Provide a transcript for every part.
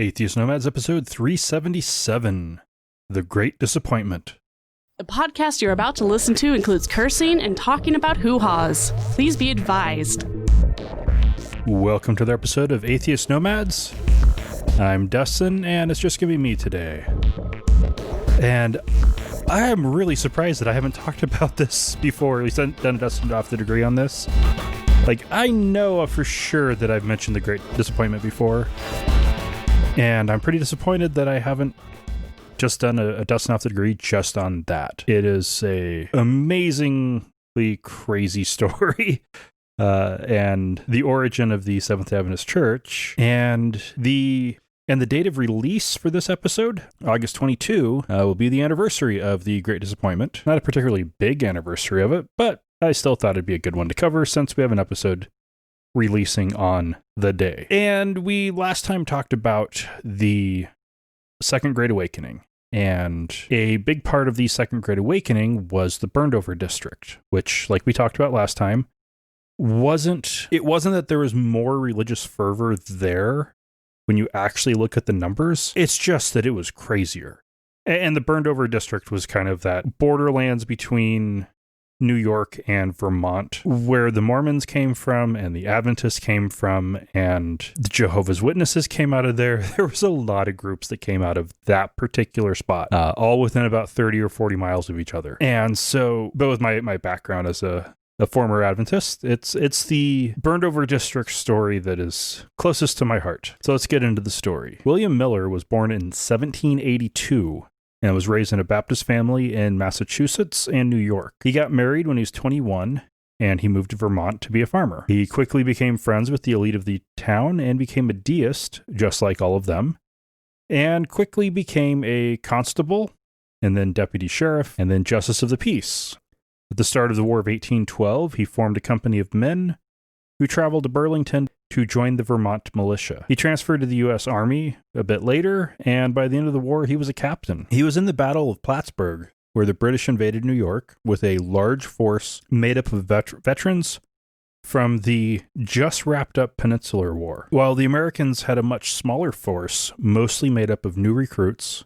Atheist Nomads, episode 377, The Great Disappointment. The podcast you're about to listen to includes cursing and talking about hoo-haws. Please be advised. Welcome to the episode of Atheist Nomads. I'm Dustin, and it's just going to be me today. And I am really surprised that I haven't talked about this before. At least I've done a Dustin off the degree on this. I know for sure that I've mentioned The Great Disappointment before. And I'm pretty disappointed that I haven't just done a Dustin off the degree just on that. It is a amazingly crazy story. And the origin of the Seventh Adventist Church. And the date of release for this episode, August 22, will be the anniversary of The Great Disappointment. Not a particularly big anniversary of it, but I still thought it'd be a good one to cover since we have an episode releasing on the day. And we last time talked about the Second Great Awakening. And a big part of the Second Great Awakening was the Burned Over District, which, like we talked about last time, wasn't that there was more religious fervor there when you actually look at the numbers. It's just that it was crazier. And the Burned Over District was kind of that borderlands between New York and Vermont, where the Mormons came from and the Adventists came from and the Jehovah's Witnesses came out of there. There was a lot of groups that came out of that particular spot, all within about 30 or 40 miles of each other. And so, but with my background as a former Adventist, it's the Burned Over District story that is closest to my heart. So let's get into the story. William Miller was born in 1782 and was raised in a Baptist family in Massachusetts and New York. He got married when he was 21, and he moved to Vermont to be a farmer. He quickly became friends with the elite of the town and became a deist, just like all of them, and quickly became a constable, and then deputy sheriff, and then justice of the peace. At the start of the War of 1812, he formed a company of men who traveled to Burlington to join the Vermont militia. He transferred to the U.S. Army a bit later, and by the end of the war, he was a captain. He was in the Battle of Plattsburgh, where the British invaded New York with a large force made up of veterans from the just wrapped-up Peninsular War, while the Americans had a much smaller force, mostly made up of new recruits,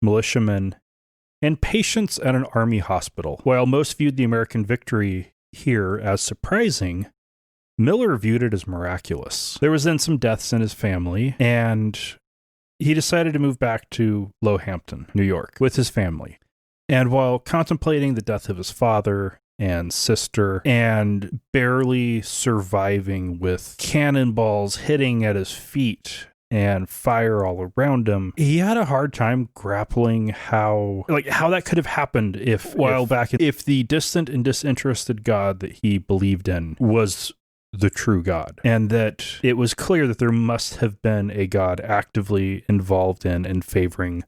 militiamen, and patients at an army hospital. While most viewed the American victory here as surprising, Miller viewed it as miraculous. There was then some deaths in his family, and he decided to move back to Lowhampton, New York, with his family. And while contemplating the death of his father and sister, and barely surviving with cannonballs hitting at his feet and fire all around him, he had a hard time grappling how that could have happened if the distant and disinterested God that he believed in was the true God, and that it was clear that there must have been a God actively involved in and favoring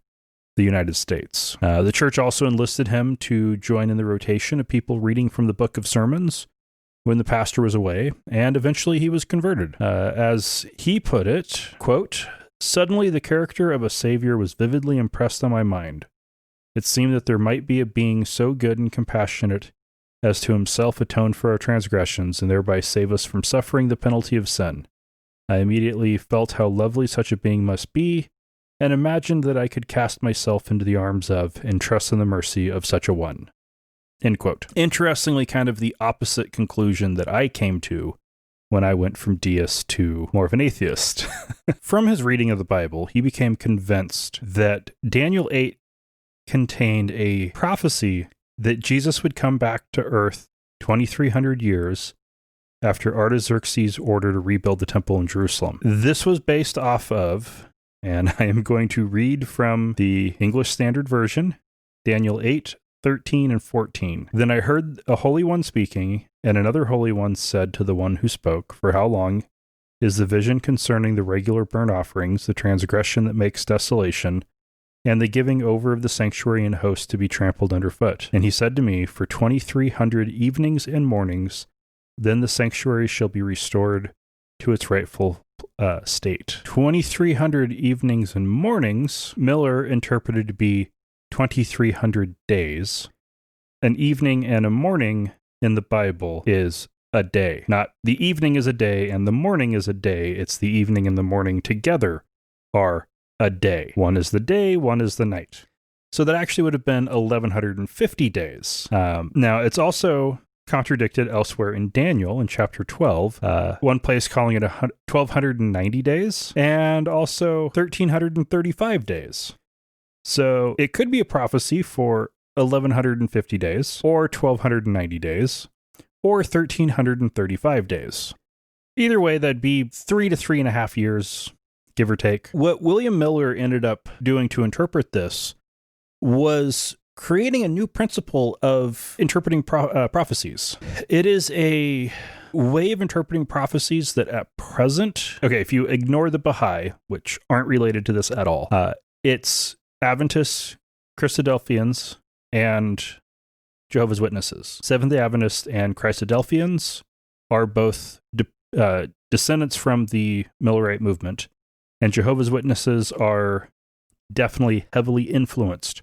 the United States. The church also enlisted him to join in the rotation of people reading from the Book of Sermons when the pastor was away, and eventually he was converted. As he put it, quote, "Suddenly the character of a Savior was vividly impressed on my mind. It seemed that there might be a being so good and compassionate as to himself atone for our transgressions and thereby save us from suffering the penalty of sin. I immediately felt how lovely such a being must be, and imagined that I could cast myself into the arms of and trust in the mercy of such a one." End quote. Interestingly, kind of the opposite conclusion that I came to when I went from deist to more of an atheist. From his reading of the Bible, he became convinced that Daniel 8 contained a prophecy that Jesus would come back to Earth 2,300 years after Artaxerxes' order to rebuild the temple in Jerusalem. This was based off of, and I am going to read from the English Standard Version, Daniel 8, 13 and 14. "Then I heard a holy one speaking, and another holy one said to the one who spoke, 'For how long is the vision concerning the regular burnt offerings, the transgression that makes desolation, and the giving over of the sanctuary and host to be trampled underfoot?' And he said to me, 'For 2,300 evenings and mornings, then the sanctuary shall be restored to its rightful state.'" 2,300 evenings and mornings, Miller interpreted to be 2,300 days. An evening and a morning in the Bible is a day. Not the evening is a day and the morning is a day. It's the evening and the morning together are a day. One is the day, one is the night. So that actually would have been 1,150 days. Now, it's also contradicted elsewhere in Daniel in chapter 12, one place calling it 1,290 days, and also 1,335 days. So it could be a prophecy for 1,150 days, or 1,290 days, or 1,335 days. Either way, that'd be 3 to 3.5 years, give or take. What William Miller ended up doing to interpret this was creating a new principle of interpreting prophecies. It is a way of interpreting prophecies that at present, okay, if you ignore the Baha'i, which aren't related to this at all, it's Adventists, Christadelphians, and Jehovah's Witnesses. Seventh-day Adventists and Christadelphians are both descendants from the Millerite movement, and Jehovah's Witnesses are definitely heavily influenced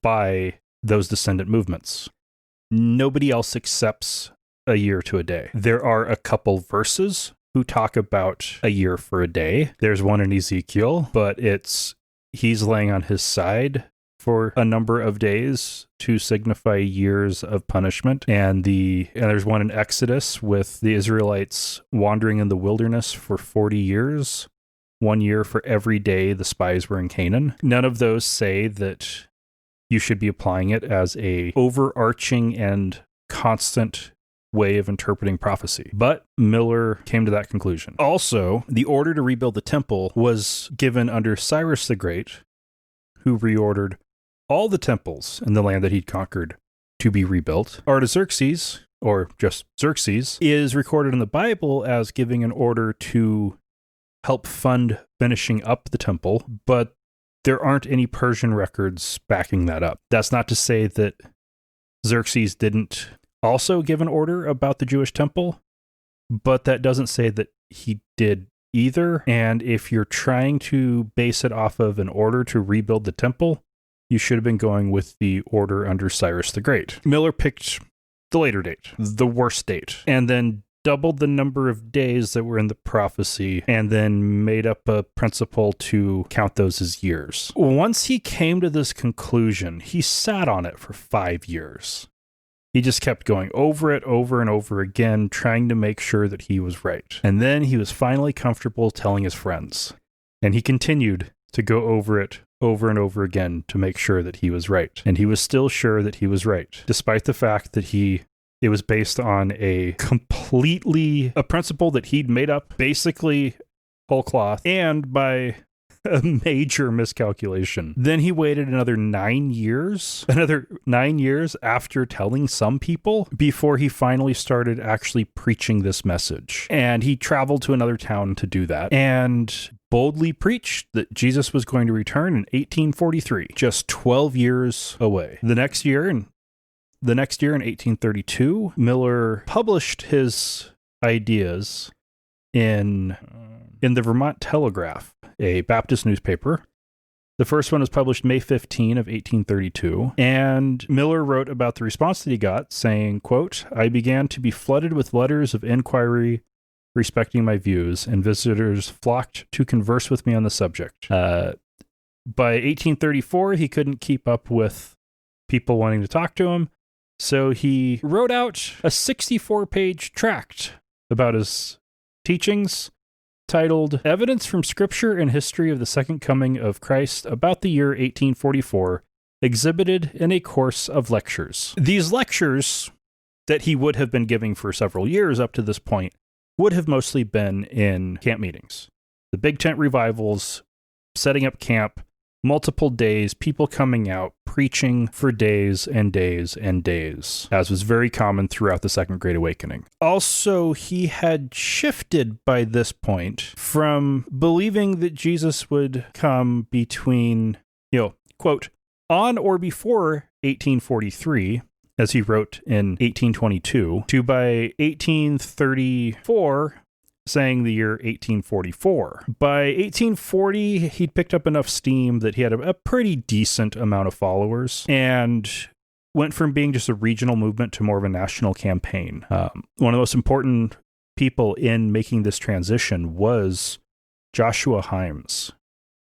by those descendant movements. Nobody else accepts a year to a day. There are a couple verses who talk about a year for a day. There's one in Ezekiel, but he's laying on his side for a number of days to signify years of punishment. And there's one in Exodus with the Israelites wandering in the wilderness for 40 years, 1 year for every day the spies were in Canaan. None of those say that you should be applying it as a overarching and constant way of interpreting prophecy. But Miller came to that conclusion. Also, the order to rebuild the temple was given under Cyrus the Great, who reordered all the temples in the land that he'd conquered to be rebuilt. Artaxerxes, or just Xerxes, is recorded in the Bible as giving an order to help fund finishing up the temple, but there aren't any Persian records backing that up. That's not to say that Xerxes didn't also give an order about the Jewish temple, but that doesn't say that he did either. And if you're trying to base it off of an order to rebuild the temple, you should have been going with the order under Cyrus the Great. Miller picked the later date, the worst date, and then doubled the number of days that were in the prophecy, and then made up a principle to count those as years. Once he came to this conclusion, he sat on it for 5 years. He just kept going over it over and over again, trying to make sure that he was right. And then he was finally comfortable telling his friends. And he continued to go over it over and over again to make sure that he was right. And he was still sure that he was right, despite the fact that it was based on a principle that he'd made up, basically whole cloth, and by a major miscalculation. Then he waited another 9 years after telling some people before he finally started actually preaching this message. And he traveled to another town to do that and boldly preached that Jesus was going to return in 1843, just 12 years away. The next year in 1832, Miller published his ideas in the Vermont Telegraph, a Baptist newspaper. The first one was published May 15 of 1832, and Miller wrote about the response that he got, saying, quote, "I began to be flooded with letters of inquiry respecting my views, and visitors flocked to converse with me on the subject. By 1834, he couldn't keep up with people wanting to talk to him, so he wrote out a 64-page tract about his teachings titled Evidence from Scripture and History of the Second Coming of Christ about the year 1844, exhibited in a course of lectures. These lectures that he would have been giving for several years up to this point would have mostly been in camp meetings. The big tent revivals, setting up camp, multiple days, people coming out, preaching for days and days and days, as was very common throughout the Second Great Awakening. Also, he had shifted by this point from believing that Jesus would come between, quote, on or before 1843, as he wrote in 1822, to by 1834, saying the year 1844. By 1840, he'd picked up enough steam that he had a pretty decent amount of followers and went from being just a regional movement to more of a national campaign. One of the most important people in making this transition was Joshua Himes.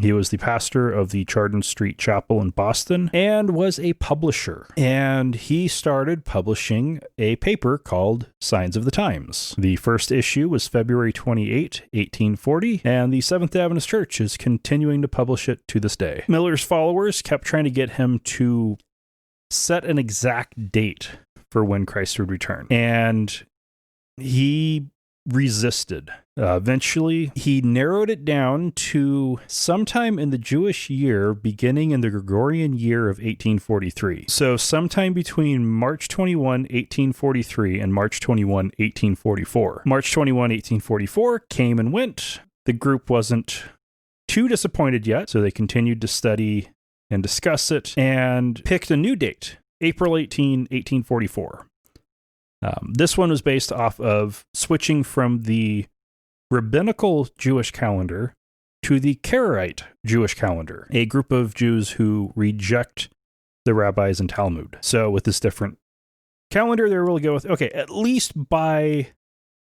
He was the pastor of the Chardon Street Chapel in Boston and was a publisher. And he started publishing a paper called Signs of the Times. The first issue was February 28, 1840, and the Seventh-day Adventist Church is continuing to publish it to this day. Miller's followers kept trying to get him to set an exact date for when Christ would return. And he resisted. Eventually, he narrowed it down to sometime in the Jewish year, beginning in the Gregorian year of 1843. So sometime between March 21, 1843 and March 21, 1844. March 21, 1844 came and went. The group wasn't too disappointed yet, so they continued to study and discuss it and picked a new date, April 18, 1844. This one was based off of switching from the rabbinical Jewish calendar to the Karaite Jewish calendar, a group of Jews who reject the rabbis and Talmud. So with this different calendar, they're really go with, okay, at least by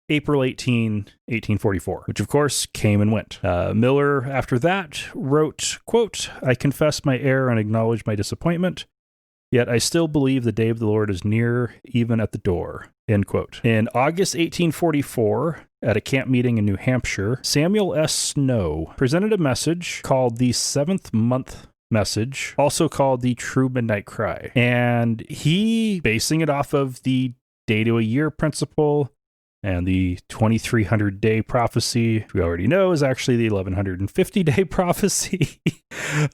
April 18, 1844, which of course came and went. Miller, after that, wrote, quote, "I confess my error and acknowledge my disappointment. Yet I still believe the day of the Lord is near, even at the door," end quote. In August 1844, at a camp meeting in New Hampshire, Samuel S. Snow presented a message called the Seventh Month Message, also called the True Midnight Cry. And he, basing it off of the day to a year principle and the 2300-day prophecy, we already know is actually the 1150-day prophecy,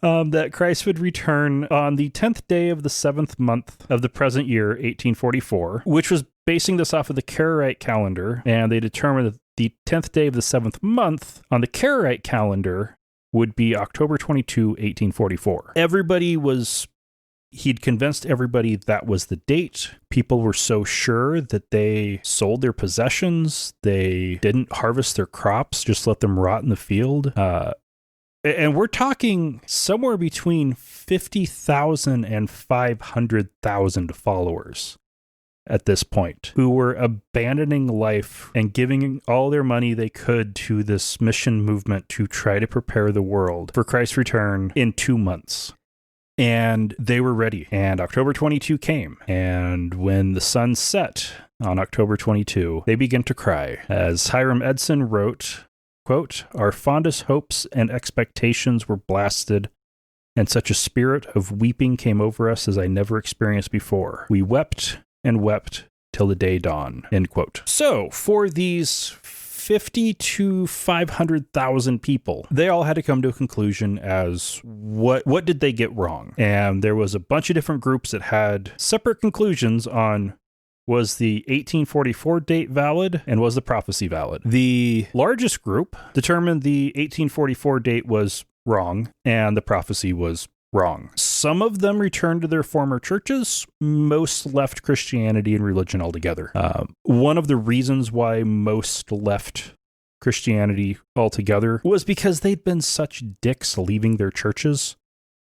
that Christ would return on the 10th day of the 7th month of the present year, 1844, which was basing this off of the Karaite calendar, and they determined that the 10th day of the 7th month on the Karaite calendar would be October 22, 1844. He'd convinced everybody that was the date. People were so sure that they sold their possessions. They didn't harvest their crops, just let them rot in the field. And we're talking somewhere between 50,000 and 500,000 followers at this point, who were abandoning life and giving all their money they could to this mission movement to try to prepare the world for Christ's return in 2 months. And they were ready. And October 22 came. And when the sun set on October 22, they began to cry. As Hiram Edson wrote, quote, "Our fondest hopes and expectations were blasted, and such a spirit of weeping came over us as I never experienced before. We wept and wept till the day dawned," end quote. So for these 50 to 500,000 people, they all had to come to a conclusion as what did they get wrong? And there was a bunch of different groups that had separate conclusions on, was the 1844 date valid and was the prophecy valid? The largest group determined the 1844 date was wrong and the prophecy was wrong. Some of them returned to their former churches. Most left Christianity and religion altogether. One of the reasons why most left Christianity altogether was because they'd been such dicks leaving their churches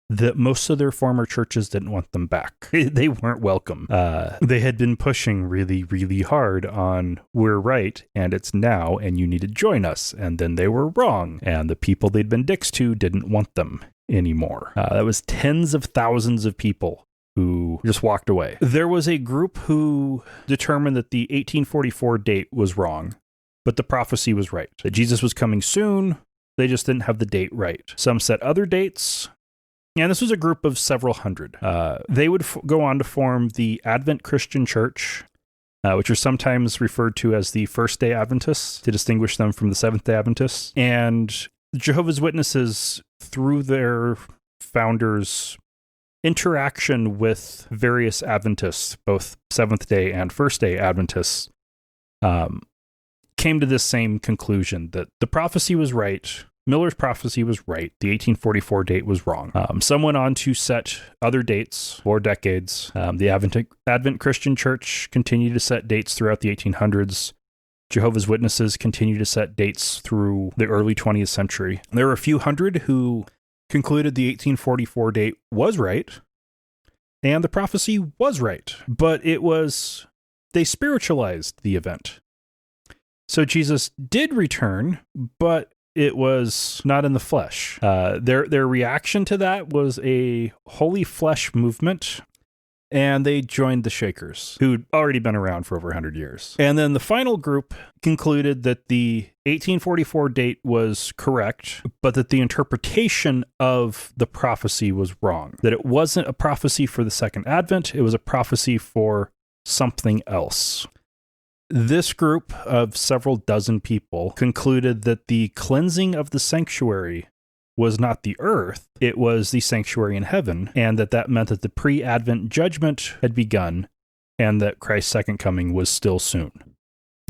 that most of their former churches didn't want them back. They weren't welcome. They had been pushing really, really hard on, we're right, and it's now, and you need to join us. And then they were wrong, and the people they'd been dicks to didn't want them anymore. That was tens of thousands of people who just walked away. There was a group who determined that the 1844 date was wrong, but the prophecy was right, that Jesus was coming soon. They just didn't have the date right. Some set other dates, and this was a group of several hundred. They would go on to form the Advent Christian Church, which are sometimes referred to as the First-day Adventists to distinguish them from the Seventh-day Adventists. And Jehovah's Witnesses, through their founders' interaction with various Adventists, both Seventh-day and First-day Adventists, came to this same conclusion that the prophecy was right. Miller's prophecy was right. The 1844 date was wrong. Some went on to set other dates for decades. The Advent Christian Church continued to set dates throughout the 1800s. Jehovah's Witnesses continued to set dates through the early 20th century. There were a few hundred who concluded the 1844 date was right, and the prophecy was right, but they spiritualized the event. So Jesus did return, but it was not in the flesh. Their reaction to that was a holy flesh movement, and they joined the Shakers, who'd already been around for over 100 years. And then the final group concluded that the 1844 date was correct, but that the interpretation of the prophecy was wrong. That it wasn't a prophecy for the Second Advent, it was a prophecy for something else. This group of several dozen people concluded that the cleansing of the sanctuary was not the earth, it was the sanctuary in heaven, and that meant that the pre-Advent judgment had begun and that Christ's second coming was still soon.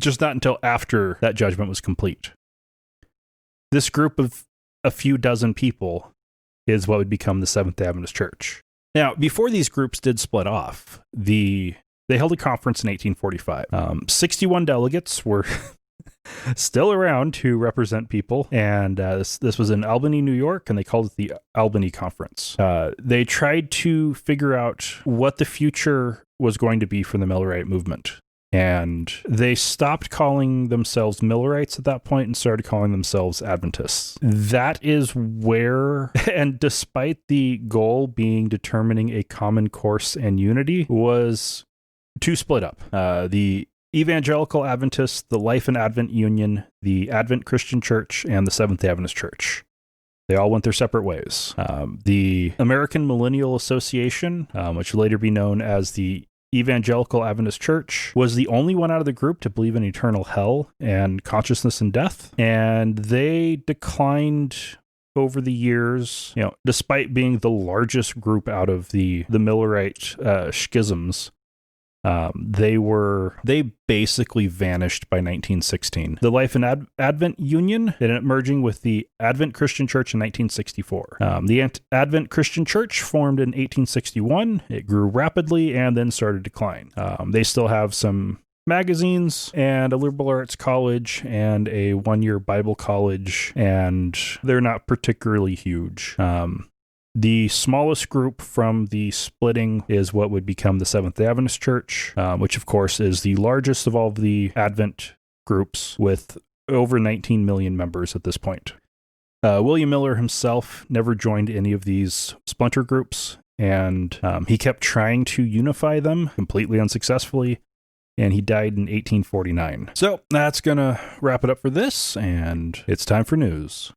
Just not until after that judgment was complete. This group of a few dozen people is what would become the Seventh Adventist Church. Now, before these groups did split off, they held a conference in 1845. 61 delegates were still around to represent people, and this was in Albany, New York, and they called it the Albany Conference. They tried to figure out what the future was going to be for the Millerite movement, and they stopped calling themselves Millerites at that point and started calling themselves Adventists. That is where, and despite the goal being determining a common course and unity, was to split up. The Evangelical Adventists, the Life and Advent Union, the Advent Christian Church, and the Seventh Adventist Church. They all went their separate ways. The American Millennial Association, which would later be known as the Evangelical Adventist Church, was the only one out of the group to believe in eternal hell and consciousness and death, and they declined over the years, despite being the largest group out of the Millerite schisms. They basically vanished by 1916. The Life and Advent Union ended up merging with the Advent Christian Church in 1964. The Advent Christian Church formed in 1861. It grew rapidly and then started to decline. They still have some magazines and a liberal arts college and a one-year Bible college, and they're not particularly huge. The smallest group from the splitting is what would become the Seventh Adventist Church, which of course is the largest of all of the Advent groups with over 19 million members at this point. William Miller himself never joined any of these splinter groups, and he kept trying to unify them completely unsuccessfully, and he died in 1849. So that's going to wrap it up for this, and it's time for news.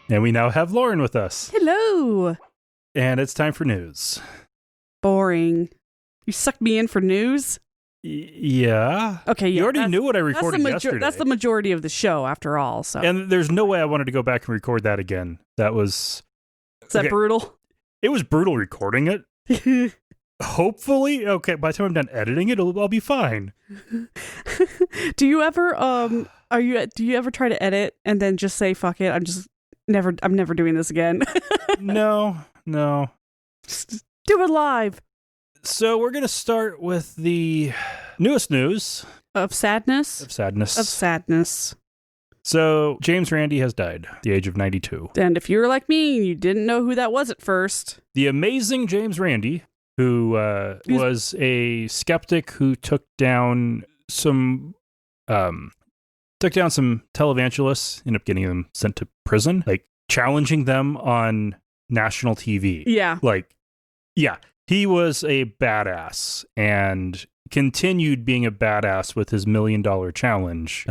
And we now have Lauren with us. Hello. And it's time for news. Boring. You sucked me in for news? Yeah. Okay, yeah. You already knew what I recorded yesterday. That's the majority of the show, after all. So. And there's no way I wanted to go back and record that again. That was... Is that brutal? It was brutal recording it. Hopefully, by the time I'm done editing it, I'll be fine. Do you ever do you ever try to edit and then just say fuck it? I'm never doing this again. No. Just do it live. So we're going to start with the newest news. Of sadness. So James Randi has died at the age of 92. And if you were like me, you didn't know who that was at first. The amazing James Randi, who was a skeptic who took down some televangelists, ended up getting them sent to prison, challenging them on national TV. Yeah. He was a badass and continued being a badass with his $1 million challenge,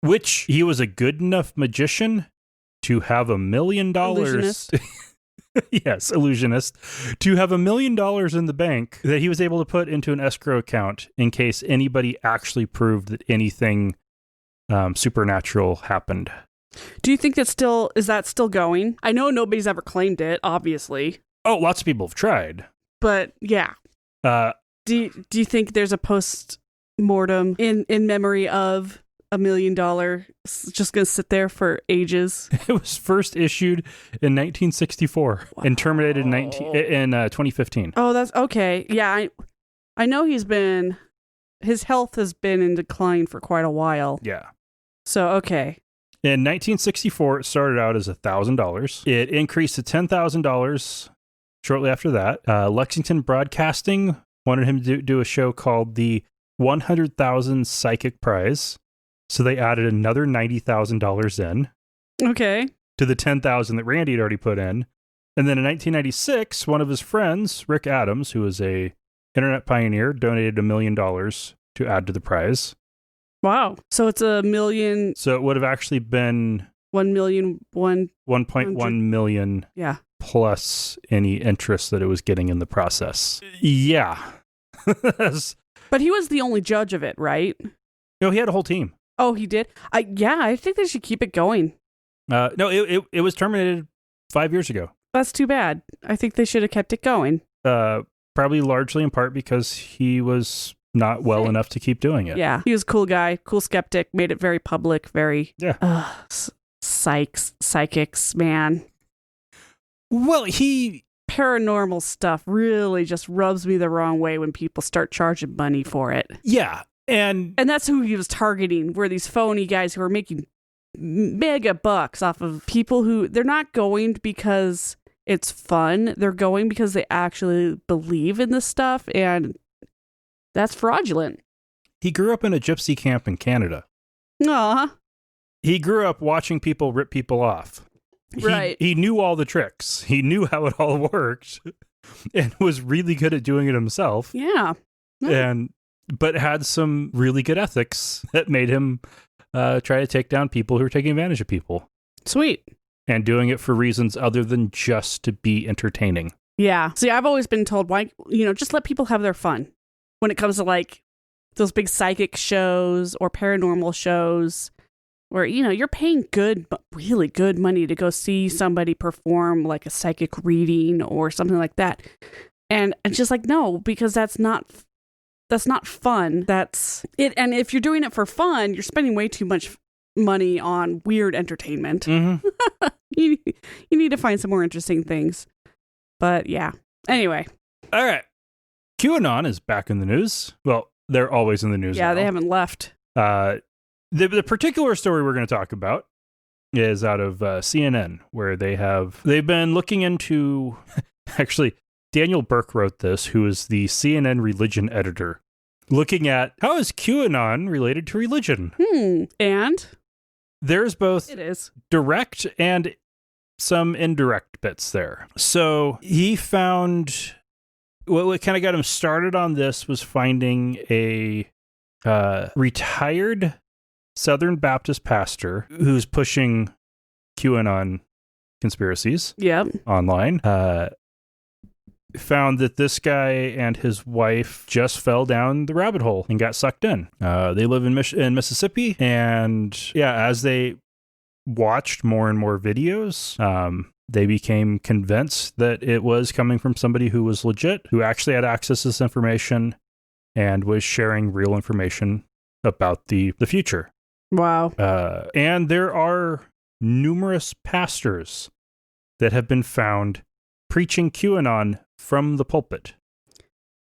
which he was a good enough magician to have $1 million. Illusionist. Yes, illusionist. To have $1 million in the bank that he was able to put into an escrow account in case anybody actually proved that anything supernatural happened. Do you think is that still going? I know nobody's ever claimed it, obviously. Oh, lots of people have tried. But yeah. Do you think there's a post-mortem in memory of $1 million just going to sit there for ages? It was first issued in 1964 and terminated in 2015. Oh, that's okay. Yeah, I know his health has been in decline for quite a while. Yeah. So, okay. In 1964, it started out as $1,000. It increased to $10,000 shortly after that. Lexington Broadcasting wanted him to do a show called the 100,000 Psychic Prize. So they added another $90,000 in Okay. to the $10,000 that Randy had already put in. And then in 1996, one of his friends, Rick Adams, who was a internet pioneer, donated $1 million to add to the prize. Wow. So it's $1 million. So it would have actually been 1 million, 1.1 million yeah. plus any interest that it was getting in the process. Yeah. But he was the only judge of it, right? No, he had a whole team. Oh, he did? I think they should keep it going. No, it was terminated 5 years ago. That's too bad. I think they should have kept it going. Probably largely in part because he was not well enough to keep doing it. Yeah, he was a cool guy, cool skeptic, made it very public, very... Yeah. Psychics, man. Well, Paranormal stuff really just rubs me the wrong way when people start charging money for it. Yeah, and that's who he was targeting, were these phony guys who are making mega bucks off of people who... They're not going because it's fun. They're going because they actually believe in this stuff, and that's fraudulent. He grew up in a gypsy camp in Canada. Aw. He grew up watching people rip people off. Right. He knew all the tricks. He knew how it all worked and was really good at doing it himself. Yeah. But had some really good ethics that made him try to take down people who were taking advantage of people. Sweet. And doing it for reasons other than just to be entertaining. Yeah. See, I've always been told, why, just let people have their fun when it comes to like those big psychic shows or paranormal shows where, you're paying really good money to go see somebody perform like a psychic reading or something like that. And it's just like, no, because that's not fun. That's it. And if you're doing it for fun, you're spending way too much money on weird entertainment. Mm-hmm. You need to find some more interesting things. But yeah. Anyway. All right. QAnon is back in the news. Well, they're always in the news. Yeah, now. They haven't left. The particular story we're going to talk about is out of CNN, where they've been looking into, actually, Daniel Burke wrote this, who is the CNN religion editor, looking at how is QAnon related to religion? And? There's both it is direct and some indirect bits there. So he found, what kind of got him started on this was finding a retired Southern Baptist pastor who's pushing QAnon conspiracies online. Found that this guy and his wife just fell down the rabbit hole and got sucked in. They live in Mississippi, and as they watched more and more videos, they became convinced that it was coming from somebody who was legit, who actually had access to this information and was sharing real information about the future. Wow. And there are numerous pastors that have been found preaching QAnon from the pulpit.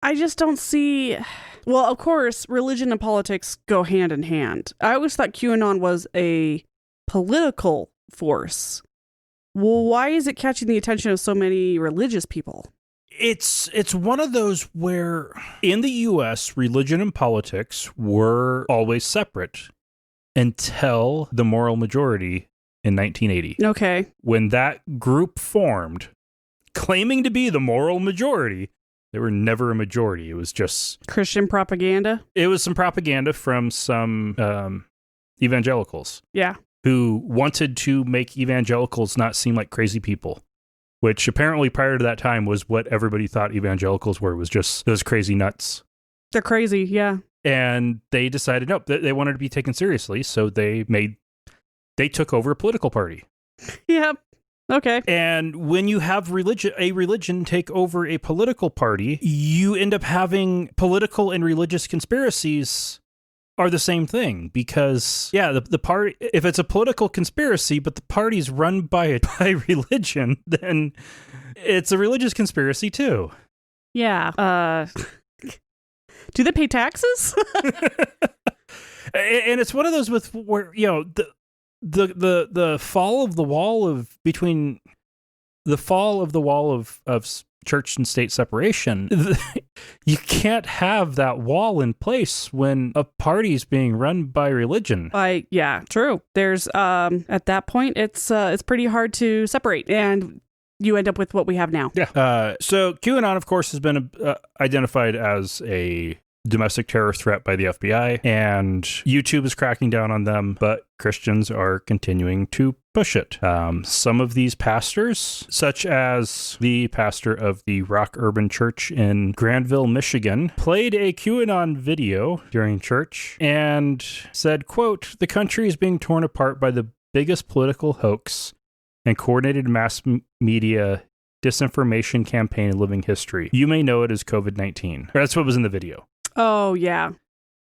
I just don't see... Well, of course, religion and politics go hand in hand. I always thought QAnon was a political force. Well, why is it catching the attention of so many religious people? It's one of those where in the U.S., religion and politics were always separate until the moral majority in 1980. Okay. When that group formed, claiming to be the moral majority, they were never a majority. It was just... Christian propaganda? It was some propaganda from some evangelicals. Yeah. Who wanted to make evangelicals not seem like crazy people. Which apparently prior to that time was what everybody thought evangelicals were, was just those crazy nuts. They're crazy, yeah. And they decided, nope, they wanted to be taken seriously, so they took over a political party. Yep. Okay. And when you have a religion take over a political party, you end up having political and religious conspiracies are the same thing, because the party, if it's a political conspiracy but the party's run by religion, then it's a religious conspiracy too. Yeah. Do they pay taxes? And it's one of those with where the fall of the wall of church and state separation. You can't have that wall in place when a party's being run by religion. Yeah, true. There's at that point it's pretty hard to separate, and you end up with what we have now. Yeah. So QAnon, of course, has been identified as a domestic terror threat by the FBI, and YouTube is cracking down on them, but Christians are continuing to push it. Some of these pastors, such as the pastor of the Rock Urban Church in Granville, Michigan, played a QAnon video during church and said, quote, "The country is being torn apart by the biggest political hoax and coordinated mass media disinformation campaign in living history. You may know it as COVID-19. That's what was in the video. Oh, yeah.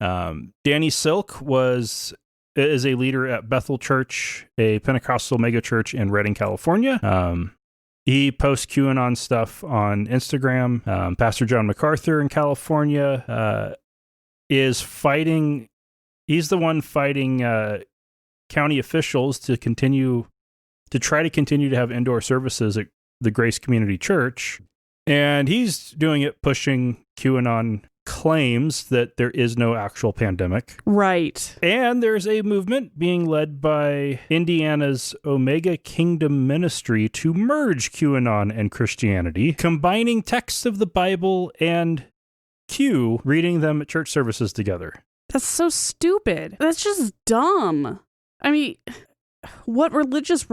Danny Silk is a leader at Bethel Church, a Pentecostal megachurch in Redding, California. He posts QAnon stuff on Instagram. Pastor John MacArthur in California is fighting. He's the one fighting county officials to try to continue to have indoor services at the Grace Community Church. And he's doing it pushing QAnon claims that there is no actual pandemic. Right. And there's a movement being led by Indiana's Omega Kingdom Ministry to merge QAnon and Christianity, combining texts of the Bible and Q, reading them at church services together. That's so stupid. That's just dumb. I mean, what religious...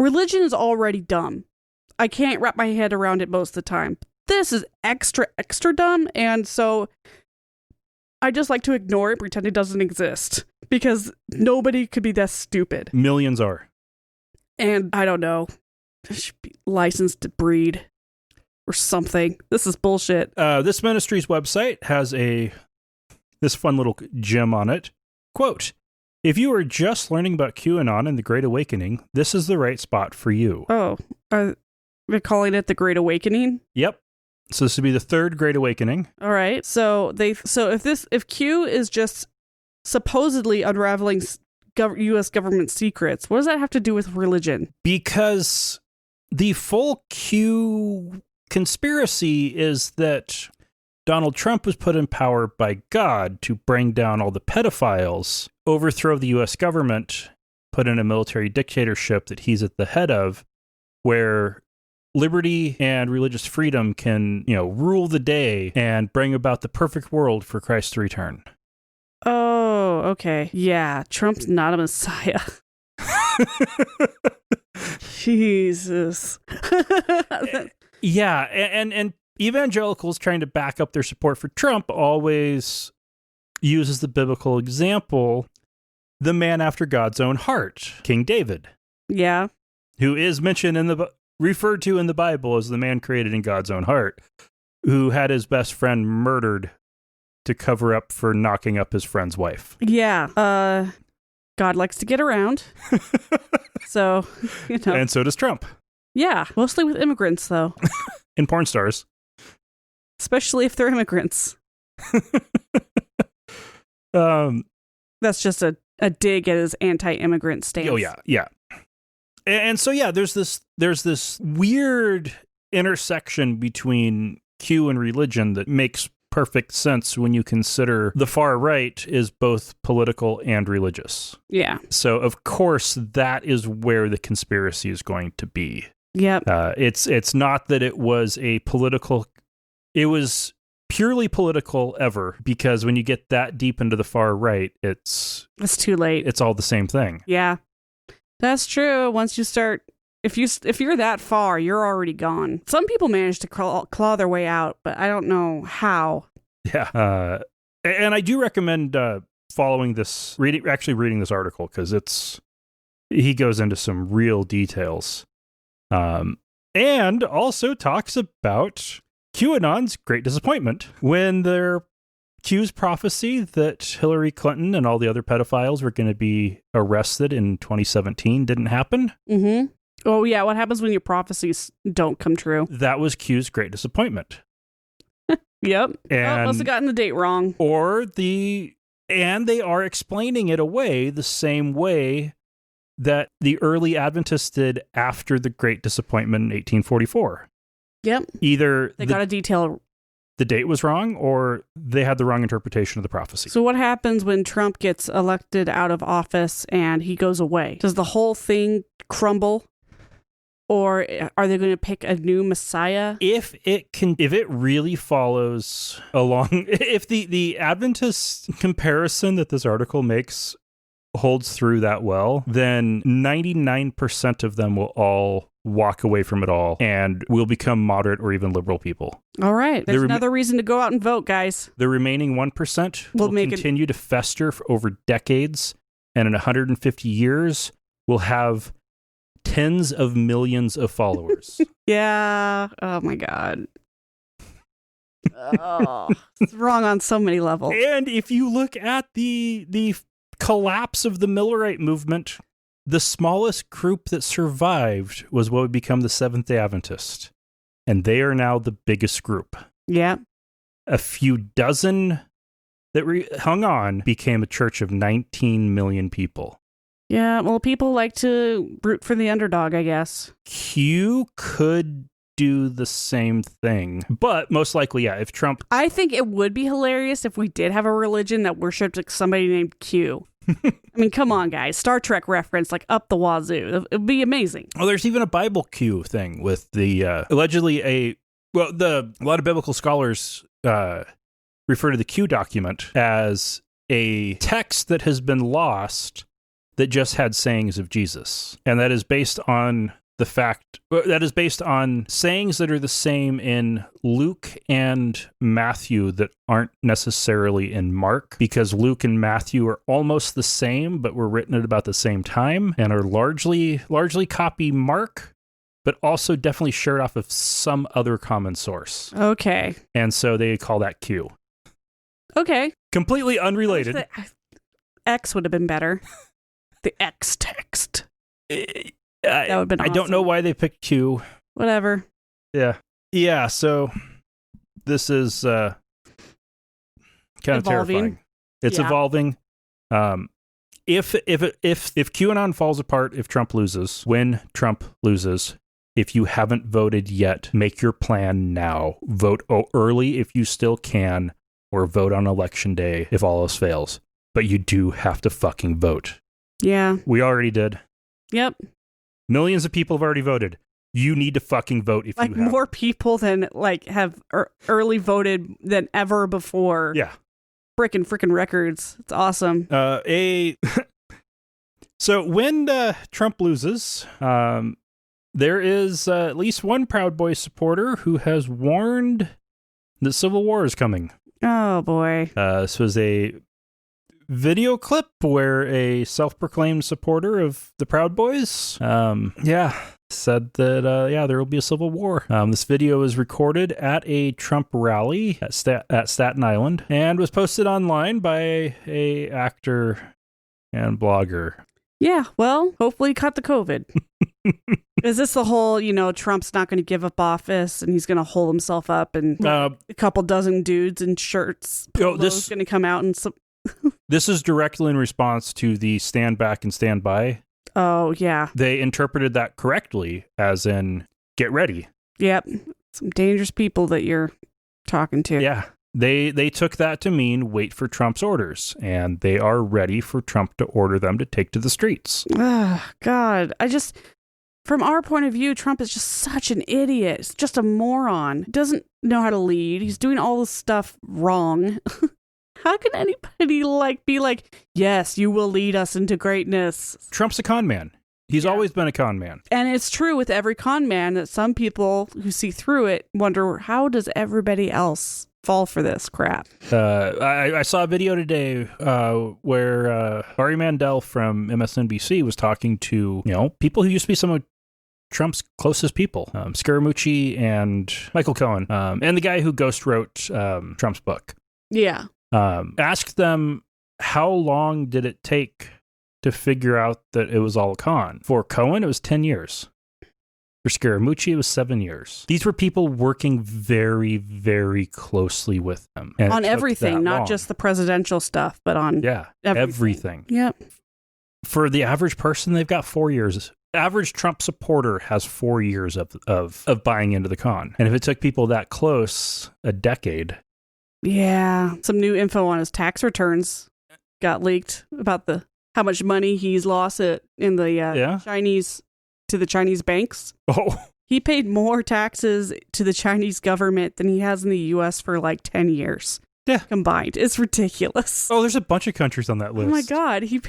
religion is already dumb. I can't wrap my head around it most of the time. This is extra dumb, and so I just like to ignore it, pretend it doesn't exist, because nobody could be that stupid. Millions are. And I don't know. It should be licensed to breed or something. This is bullshit. This ministry's website has this fun little gem on it. Quote, "If you are just learning about QAnon and the Great Awakening, this is the right spot for you." Oh, are they calling it the Great Awakening? Yep. So this would be the third Great Awakening. All right. So if Q is just supposedly unraveling U.S. government secrets, what does that have to do with religion? Because the full Q conspiracy is that Donald Trump was put in power by God to bring down all the pedophiles, overthrow the U.S. government, put in a military dictatorship that he's at the head of, where liberty and religious freedom can, rule the day and bring about the perfect world for Christ to return. Oh, okay. Yeah, Trump's not a messiah. Jesus. Yeah, and evangelicals trying to back up their support for Trump always uses the biblical example, the man after God's own heart, King David. Yeah. Who is mentioned referred to in the Bible as the man created in God's own heart, who had his best friend murdered to cover up for knocking up his friend's wife. Yeah. God likes to get around. So, And so does Trump. Yeah. Mostly with immigrants, though. And porn stars. Especially if they're immigrants. That's just a dig at his anti-immigrant stance. Oh, yeah. Yeah. And so, yeah, there's this weird intersection between Q and religion that makes perfect sense when you consider the far right is both political and religious. Yeah. So, of course, that is where the conspiracy is going to be. Yep. It's not that it was it was purely political ever, because when you get that deep into the far right, it's too late. It's all the same thing. Yeah. That's true. Once you start, if you're that far, you're already gone. Some people manage to claw their way out, but I don't know how. Yeah. And I do recommend reading this article, because he goes into some real details. And also talks about QAnon's great disappointment when their Q's prophecy that Hillary Clinton and all the other pedophiles were going to be arrested in 2017 didn't happen. Mm-hmm. Oh, yeah. What happens when your prophecies don't come true? That was Q's great disappointment. Yep. And must have gotten the date wrong. And they are explaining it away the same way that the early Adventists did after the Great Disappointment in 1844. Yep. Either They got a detail. The date was wrong, or they had the wrong interpretation of the prophecy. So what happens when Trump gets elected out of office and he goes away? Does the whole thing crumble? Or are they going to pick a new Messiah? If it really follows along, if the Adventist comparison that this article makes holds through that well, then 99% of them will all walk away from it all and will become moderate or even liberal people. All right. There's another reason to go out and vote, guys. The remaining 1% will continue to fester for over decades, and in 150 years will have tens of millions of followers. Yeah. Oh, my God. Oh, it's wrong on so many levels. And if you look at the collapse of the Millerite movement, the smallest group that survived was what would become the Seventh-day Adventist. And they are now the biggest group. Yeah. A few dozen that hung on became a church of 19 million people. Yeah, well, people like to root for the underdog, I guess. Q could do the same thing. But most likely, yeah, if Trump... I think it would be hilarious if we did have a religion that worshipped somebody named Q. I mean, come on, guys. Star Trek reference, like up the wazoo. It would be amazing. Well, there's even a Bible Q thing with the allegedly a lot of biblical scholars refer to the Q document as a text that has been lost that just had sayings of Jesus. And that is based on sayings that are the same in Luke and Matthew that aren't necessarily in Mark, because Luke and Matthew are almost the same, but were written at about the same time and are largely copy Mark, but also definitely shared off of some other common source. Okay. And so they call that Q. Okay. Completely unrelated. X would have been better. The X text. That would have been awesome. I don't know why they picked Q. Whatever. Yeah. Yeah, so this is kind of terrifying. It's evolving. If QAnon falls apart, if Trump loses, when Trump loses, if you haven't voted yet, make your plan now. Vote early if you still can, or vote on election day if all else fails. But you do have to fucking vote. Yeah. We already did. Yep. Millions of people have already voted. You need to fucking vote if you have. More people than have early voted than ever before. Yeah. Freaking records. It's awesome. So when Trump loses, there is at least one Proud Boys supporter who has warned that civil war is coming. Oh, boy. This was a video clip where a self-proclaimed supporter of the Proud Boys, said that, there will be a civil war. This video was recorded at a Trump rally at Staten Island and was posted online by a actor and blogger. Yeah, well, hopefully he caught the COVID. Is this the whole, Trump's not going to give up office and he's going to hold himself up and a couple dozen dudes in shirts is going to come out and... This is directly in response to the stand back and stand by. Oh, yeah. They interpreted that correctly, as in, get ready. Yep. Some dangerous people that you're talking to. Yeah. They took that to mean wait for Trump's orders, and they are ready for Trump to order them to take to the streets. Oh, God. From our point of view, Trump is just such an idiot. He's just a moron. Doesn't know how to lead. He's doing all this stuff wrong. How can anybody be like, yes, you will lead us into greatness? Trump's a con man. He's always been a con man. And it's true with every con man that some people who see through it wonder, how does everybody else fall for this crap? I saw a video today where Ari Mandel from MSNBC was talking to, people who used to be some of Trump's closest people, Scaramucci and Michael Cohen, and the guy who ghost wrote Trump's book. Yeah. Asked them, how long did it take to figure out that it was all a con? For Cohen, it was 10 years. For Scaramucci, it was 7 years. These were people working very, very closely with him. On everything, not just the presidential stuff, but on everything. Yep. for the average person, they've got 4 years. Average Trump supporter has 4 years of buying into the con. And if it took people that close a decade. Yeah. Some new info on his tax returns got leaked about how much money he's lost in the Chinese banks. Oh. He paid more taxes to the Chinese government than he has in the U.S. for like 10 years. Yeah. Combined. It's ridiculous. Oh, there's a bunch of countries on that list. Oh my God. He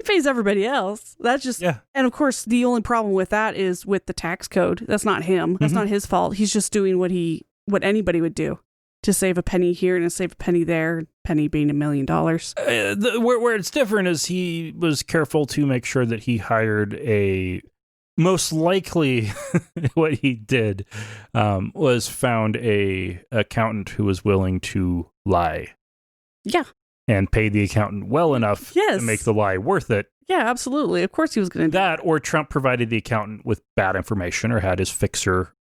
pays everybody else. That's just, and of course, the only problem with that is with the tax code. That's not him. That's not his fault. He's just doing what anybody would do to save a penny here and to save a penny there, penny being $1 million. Where it's different is he was careful to make sure that he hired most likely what he did was found a accountant who was willing to lie. Yeah. And pay the accountant well enough to make the lie worth it. Yeah, absolutely. Of course he was going to do that. Or Trump provided the accountant with bad information or had his fixer